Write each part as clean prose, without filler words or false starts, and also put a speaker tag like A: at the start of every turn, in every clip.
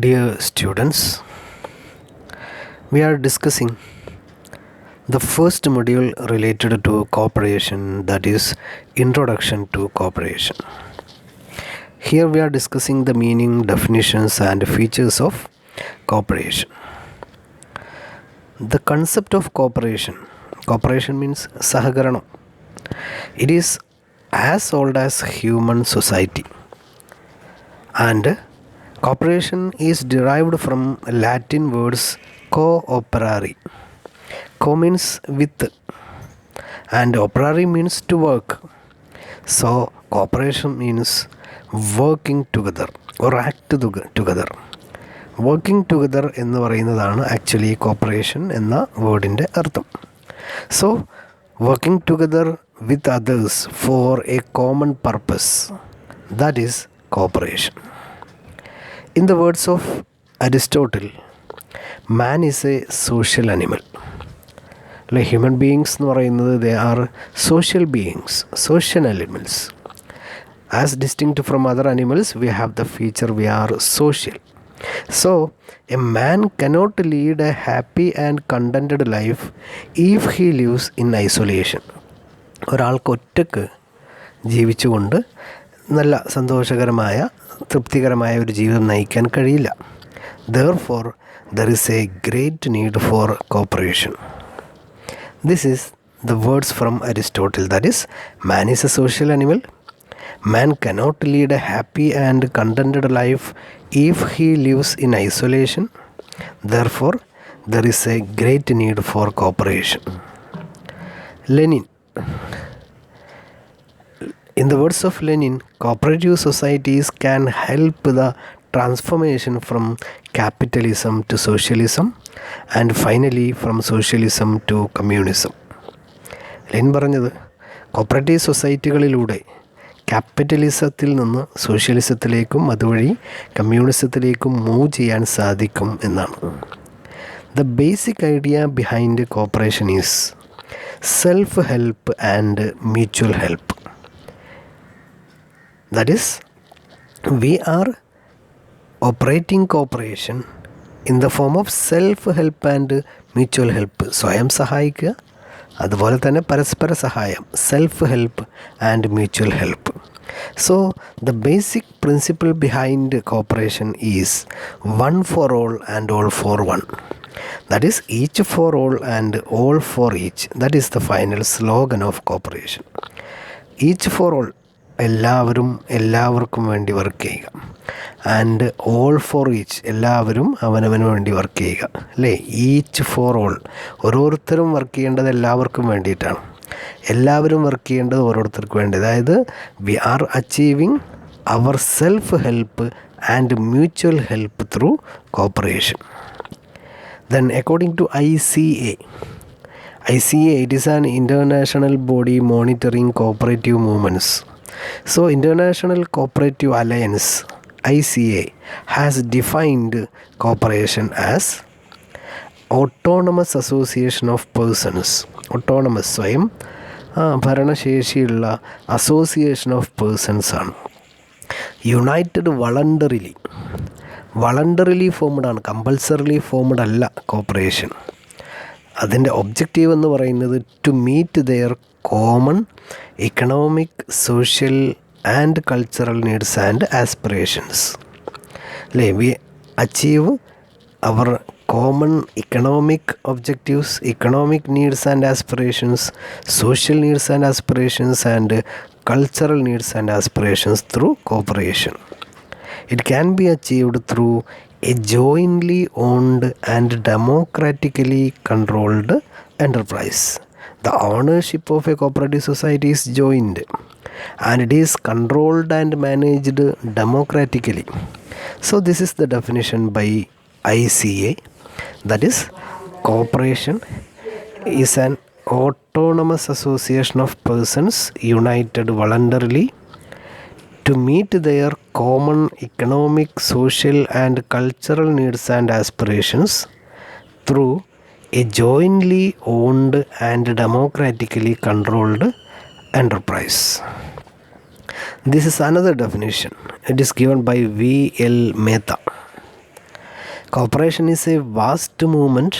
A: Dear students, we are discussing the first module related to cooperation, that is Introduction to Cooperation. Here we are discussing the meaning, definitions and features of cooperation. The concept of cooperation means Sahakaranam. It is as old as human society, and cooperation is derived from Latin words cooperare. Co means with and operare means to work. So cooperation means working together or act together. Working together എന്ന് പറയുന്നതാണ് actually corporation എന്ന വേർഡിൻ്റെ അർത്ഥം. So working together with others four A common purpose, that is corporation. In the words of Aristotle, man is a social animal. Like human beings എന്ന് പറയുന്നത് they are social beings, social animals. As distinct from other animals, we have the feature we are social. So, a man cannot lead a happy and contented life if he lives in isolation. ഒരാൾക്ക് ഒറ്റക്ക് ജീവിച്ചുകൊണ്ട് നല്ല സന്തോഷകരമായ തൃപ്തികരമായ ഒരു ജീവിതം നയിക്കാൻ കഴിയില്ല. Therefore, there is a great need for cooperation. This is the words from Aristotle, that is, man is a social animal. Man cannot lead a happy and contented life if he lives in isolation. Therefore, there is a great need for cooperation. Lenin. In the words of Lenin, cooperative societies can help the transformation from capitalism to socialism and finally from socialism to communism. Lenin പറഞ്ഞത് cooperative സൊസൈറ്റികളിലൂടെ ക്യാപിറ്റലിസത്തിൽ നിന്ന് സോഷ്യലിസത്തിലേക്കും അതുവഴി കമ്മ്യൂണിസത്തിലേക്കും move ചെയ്യാൻ സാധിക്കും എന്നാണ്. The basic idea behind cooperation is self-help and mutual help. That is, we are operating cooperation in the form of self-help and mutual help. സ്വയം സഹായിക്കുക, അതുപോലെ തന്നെ പരസ്പര സഹായം, self help and mutual help. So the basic principle behind corporation is one for all and all for one. That is each for all and all for each. That is the final slogan of cooperation. Each for all, എല്ലാവരും എല്ലാവർക്കും വേണ്ടി work ചെയ്യുക, and all for each, എല്ലാവരും അവനവന് വേണ്ടി work ചെയ്യുക, അല്ലേ? Each for all, ഓരോരുത്തരും വർക്ക് ചെയ്യേണ്ടത് എല്ലാവർക്കും വേണ്ടിയിട്ടാണ്, എല്ലാവരും വർക്ക് ചെയ്യേണ്ടത് ഓരോരുത്തർക്ക് വേണ്ടി. അതായത് we are achieving our self help and mutual help through cooperation. Then according to ICA, it is an international body monitoring cooperative movements. So International Cooperative Alliance, ICA, has defined cooperation as autonomous association of persons. Autonomous, സ്വയം ഭരണശേഷിയുള്ള association of persons ആണ്. United voluntarily formed ആണ്, compulsorily formed അല്ല cooperation. അതിൻ്റെ objective എന്ന് പറയുന്നത് to meet their common economic, social and cultural needs and aspirations. അല്ലേ? We achieve our common economic objectives, economic needs and aspirations, social needs and aspirations and cultural needs and aspirations through cooperation. It can be achieved through a jointly owned and democratically controlled enterprise. The ownership of a cooperative society is joint and it is controlled and managed democratically. So this is the definition by ICA, that is, cooperation is an autonomous association of persons united voluntarily to meet their common economic, social and cultural needs and aspirations through a jointly owned and democratically controlled enterprise. This is another definition. It is given by V.L. Mehta. Cooperation is a vast movement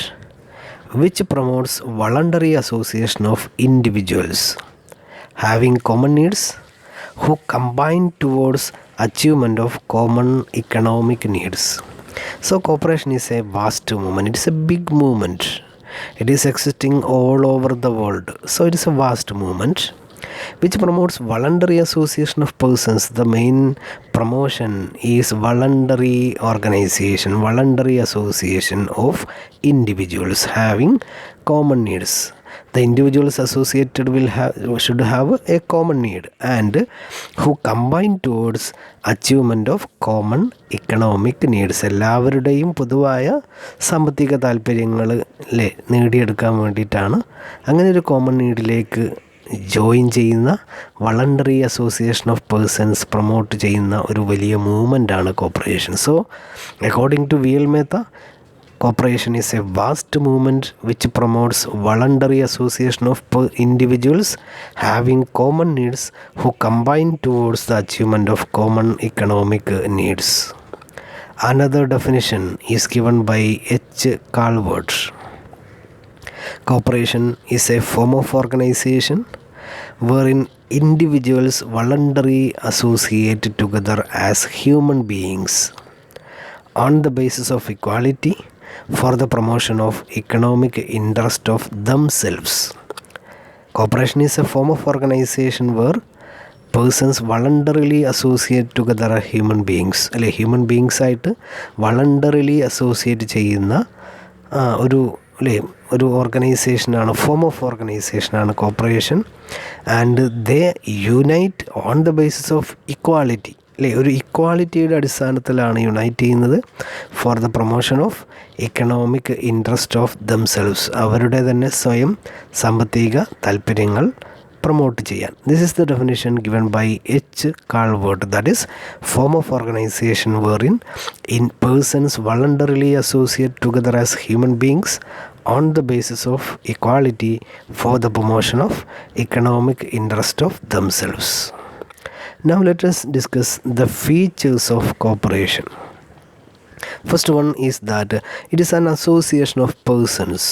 A: which promotes voluntary association of individuals having common needs who combine towards achievement of common economic needs. So cooperation is a vast movement. It is a big movement. It is existing all over the world. So it is a vast movement which promotes voluntary association of persons. The main promotion is voluntary organization, voluntary association of individuals having common needs. The individuals associated should have a common need and who combine towards achievement of common economic needs. എല്ലാവരുടെയും പൊതുവായ സാമ്പത്തിക താല്പര്യങ്ങൾ നേടിയെടുക്കാൻ വേണ്ടിയിട്ടാണ് അങ്ങനെ ഒരു common നീഡിലേക്ക് join ചെയ്യുന്ന voluntary association of persons promote ചെയ്യുന്ന ഒരു വലിയ മൂവ്മെൻ്റാണ് cooperation. So according to V L Mehta, cooperation is a vast movement which promotes voluntary association of individuals having common needs who combine towards the achievement of common economic needs. Another definition is given by H. Calvert. Cooperation is a form of organization wherein individuals voluntarily associate together as human beings on the basis of equality for the promotion of economic interest of themselves. Cooperation is a form of organization where persons voluntarily associate together as human beings. അല്ലെ, human beings ആയിട്ട് voluntarily associate ചെയ്യുന്ന ഒരു ഓർഗനൈസേഷനാണ്, form of ഓർഗനൈസേഷനാണ് cooperation. And they unite on the basis of equality. ഒരു ഇക്വാലിറ്റിയുടെ അടിസ്ഥാനത്തിലാണ് unite ചെയ്യുന്നത് for the promotion of economic interest of themselves. അവരുടെ തന്നെ സ്വയം സാമ്പത്തിക താല്പര്യങ്ങൾ പ്രൊമോട്ട് ചെയ്യാൻ. This is the definition given by H Calvert. That is form of organisation wherein persons voluntarily associate together as human beings on the basis of equality for the promotion of economic interest of themselves. Now let us discuss the features of cooperation. First one is that it is an association of persons.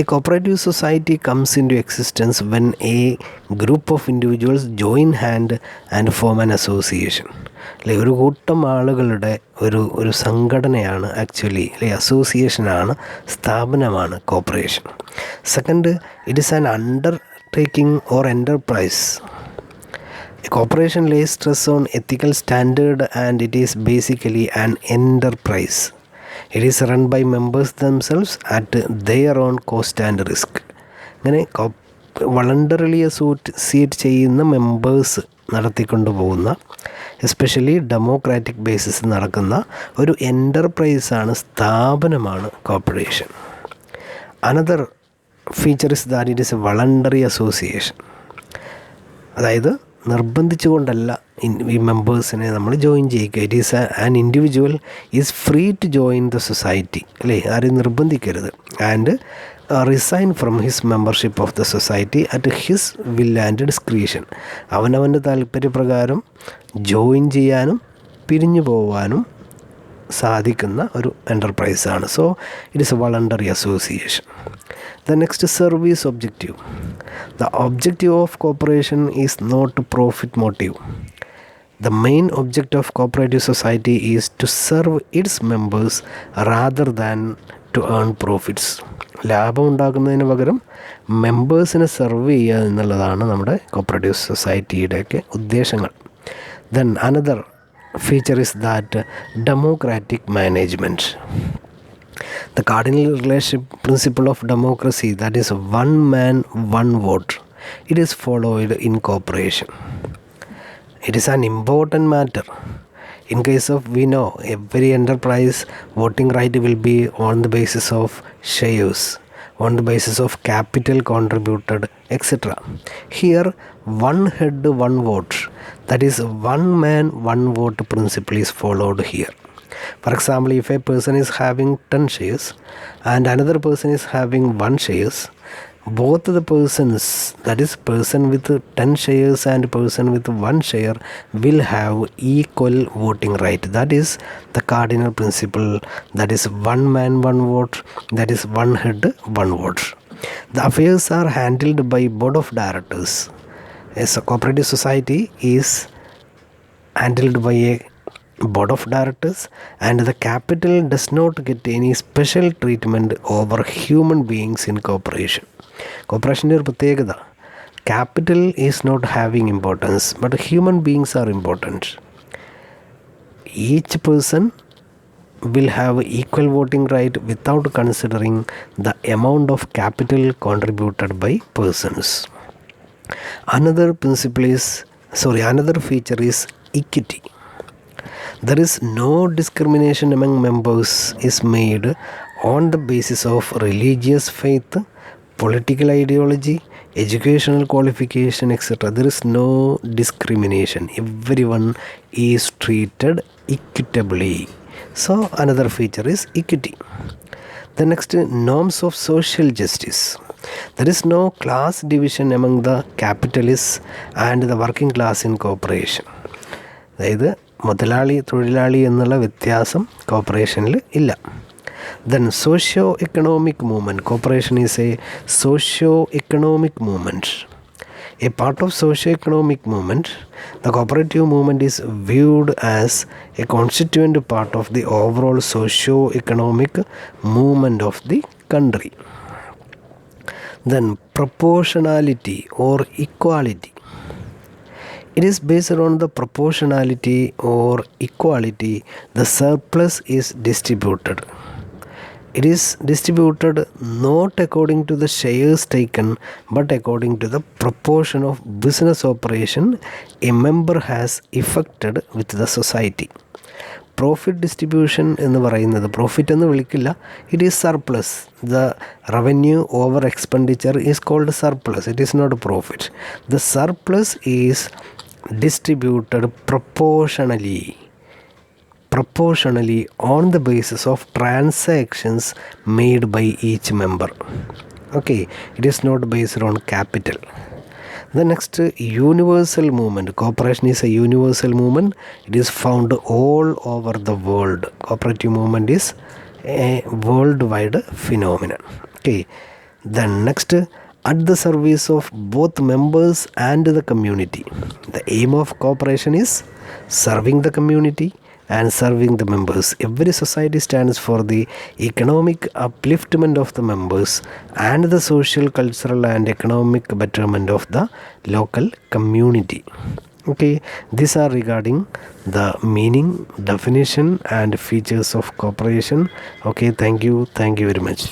A: A cooperative society comes into existence when a group of individuals join hand and form an association. ഒരു കൂട്ടം ആളുകളുടെ ഒരു സംഘടനയാണ് actually, അസോസിയേഷനാണ്, സ്ഥാപനമാണ് corporation. Second, it is an undertaking or enterprise. Cooperation lays stress on ethical standard and it is basically an enterprise. It is run by members themselves at their own cost and risk. അങ്ങനെ വളണ്ടറിലി associate ചെയ്യുന്ന members നടത്തിക്കൊണ്ടു പോകുന്ന, especially democratic basis നടക്കുന്ന ഒരു എൻ്റർപ്രൈസാണ്, സ്ഥാപനമാണ് corporation. Another feature is that it is a voluntary association. അതായത് നിർബന്ധിച്ചുകൊണ്ടല്ല ഈ മെമ്പേഴ്സിനെ നമ്മൾ ജോയിൻ ചെയ്യുക. It is an individual is free to join the society. അല്ലേ, ആരും നിർബന്ധിക്കരുത്. And resign from his membership of the society at his will and discretion. അവനവൻ്റെ താല്പര്യപ്രകാരം ജോയിൻ ചെയ്യാനും പിരിഞ്ഞു പോകാനും സാധിക്കുന്ന ഒരു എൻ്റർപ്രൈസാണ്. So it is a voluntary association. The next service objective. The objective of cooperation is not profit motive. The main object of cooperative society is to serve its members rather than to earn profits. ലാഭം ഉണ്ടാക്കുന്നതിന് പകരം മെമ്പേഴ്സിനെ serve ചെയ്യുക എന്നുള്ളതാണ് നമ്മുടെ cooperative സൊസൈറ്റിയുടെയൊക്കെ ഉദ്ദേശങ്ങൾ. Then another feature is that democratic management. The cardinal relationship principle of democracy, that is one man one vote, it is followed in cooperation. It is an important matter. In case of, we know, every enterprise voting right will be on the basis of shares, on the basis of capital contributed, etc. Here one head one vote, that is one man one vote principle is followed here. For example, if a person is having 10 shares and another person is having 1 shares, both the persons, that is person with 10 shares and person with 1 share, will have equal voting right. That is the cardinal principle. That is one man, one vote. That is one head, one vote. The affairs are handled by board of directors. As a cooperative society is handled by a board of directors, and the capital does not get any special treatment over human beings in corporation. കോർപ്പറേഷൻ്റെ ഒരു പ്രത്യേകത, capital is not having importance, but human beings are important. Each person will have equal voting right without considering the amount of capital contributed by persons. Another feature is equity. There is no discrimination among members is made on the basis of religious faith, political ideology, educational qualification, etc. There is no discrimination. Everyone is treated equitably. So another feature is equity. The next, norms of social justice. There is no class division among the capitalists and the working class in corporation. അതായത് മുതലാളി തൊഴിലാളി എന്നുള്ള വ്യത്യാസം കോർപ്പറേഷനിൽ ഇല്ല. Then socio-economic movement. Corporation is a socio-economic movement. A part of socio-economic movement, the cooperative movement is viewed as a constituent part of the overall socio-economic movement of the country. Then proportionality or equality. It is based on the proportionality or equality. The surplus is distributed. It is distributed not according to the shares taken, but according to the proportion of business operation a member has effected with the society. Profit distribution എന്ന് പറയുന്നത്, profit എന്ന് വിളിക്കില്ല, it is surplus. The revenue over expenditure is called surplus. It is not profit. The surplus is distributed proportionally on the basis of transactions made by each member. Okay, it is not based on capital. The next, universal movement. Cooperation is a universal movement. It is found all over the world. Cooperative movement is a worldwide phenomenon. Okay, then next, at the service of both members and the community. The aim of cooperation is serving the community and serving the members. Every society stands for the economic upliftment of the members and the social, cultural and economic betterment of the local community. Okay, these are regarding the meaning, definition and features of cooperation. Okay, thank you very much.